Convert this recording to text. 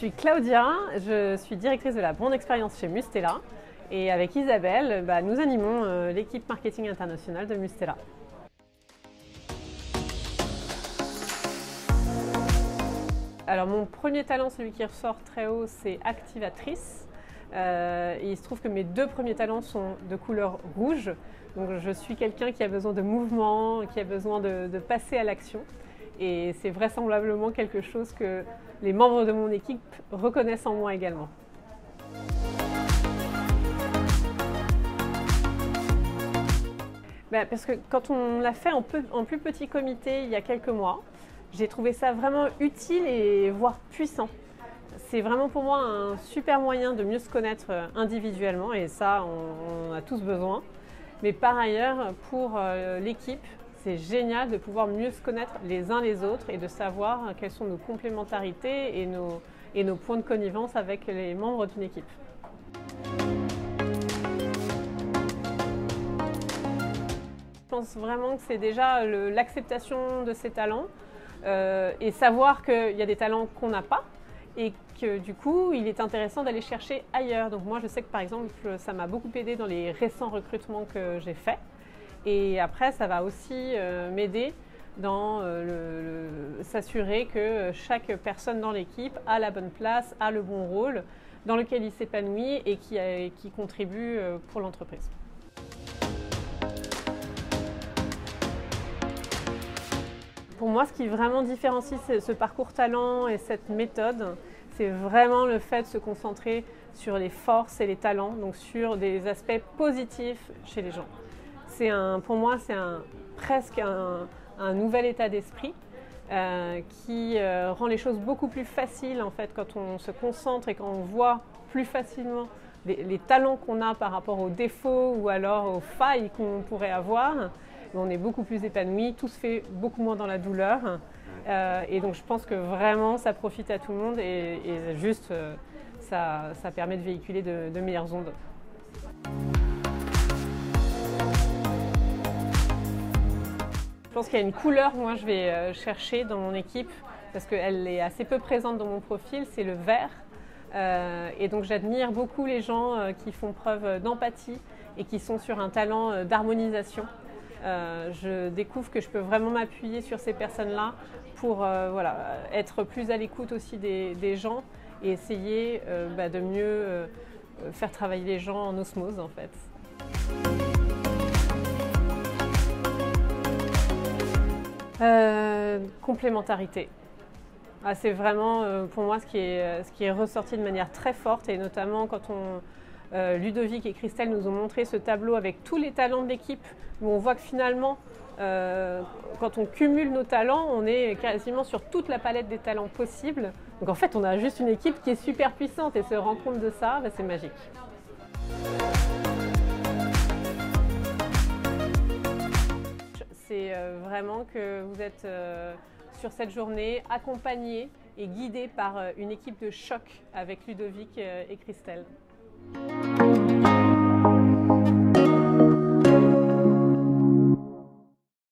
suis Claudia, je suis directrice de la Bonne Expérience chez Mustela et avec Isabelle, nous animons l'équipe marketing internationale de Mustela. Alors mon premier talent, celui qui ressort très haut, c'est activatrice. Et il se trouve que mes deux premiers talents sont de couleur rouge. Donc je suis quelqu'un qui a besoin de mouvement, qui a besoin de passer à l'action. Et c'est vraisemblablement quelque chose que les membres de mon équipe reconnaissent en moi également. Parce que quand on l'a fait en plus petit comité il y a quelques mois, j'ai trouvé ça vraiment utile et voire puissant. C'est vraiment pour moi un super moyen de mieux se connaître individuellement et ça on en a tous besoin. Mais par ailleurs pour l'équipe, c'est génial de pouvoir mieux se connaître les uns les autres et de savoir quelles sont nos complémentarités et nos points de connivence avec les membres d'une équipe. Je pense vraiment que c'est déjà l'acceptation de ses talents et savoir qu'il y a des talents qu'on n'a pas et que du coup il est intéressant d'aller chercher ailleurs. Donc moi je sais que par exemple ça m'a beaucoup aidé dans les récents recrutements que j'ai faits. Et après, ça va aussi m'aider dans s'assurer que chaque personne dans l'équipe a la bonne place, a le bon rôle dans lequel il s'épanouit et qui contribue pour l'entreprise. Pour moi, ce qui vraiment différencie ce parcours talent et cette méthode, c'est vraiment le fait de se concentrer sur les forces et les talents, donc sur des aspects positifs chez les gens. Pour moi, c'est presque un nouvel état d'esprit qui rend les choses beaucoup plus faciles en fait, quand on se concentre et quand on voit plus facilement les talents qu'on a par rapport aux défauts ou alors aux failles qu'on pourrait avoir. On est beaucoup plus épanoui, tout se fait beaucoup moins dans la douleur. Et donc je pense que vraiment ça profite à tout le monde et juste ça permet de véhiculer de meilleures ondes. Je pense qu'il y a une couleur que moi je vais chercher dans mon équipe parce qu'elle est assez peu présente dans mon profil, c'est le vert. Et donc j'admire beaucoup les gens qui font preuve d'empathie et qui sont sur un talent d'harmonisation. Je découvre que je peux vraiment m'appuyer sur ces personnes-là pour être plus à l'écoute aussi des gens et essayer de mieux faire travailler les gens en osmose en fait. Complémentarité. C'est vraiment pour moi ce qui est ressorti de manière très forte et notamment quand Ludovic et Christelle nous ont montré ce tableau avec tous les talents de l'équipe où on voit que finalement quand on cumule nos talents, on est quasiment sur toute la palette des talents possibles. Donc en fait on a juste une équipe qui est super puissante et se rendre compte de ça, c'est magique. C'est vraiment que vous êtes sur cette journée accompagné et guidé par une équipe de choc avec Ludovic et Christelle.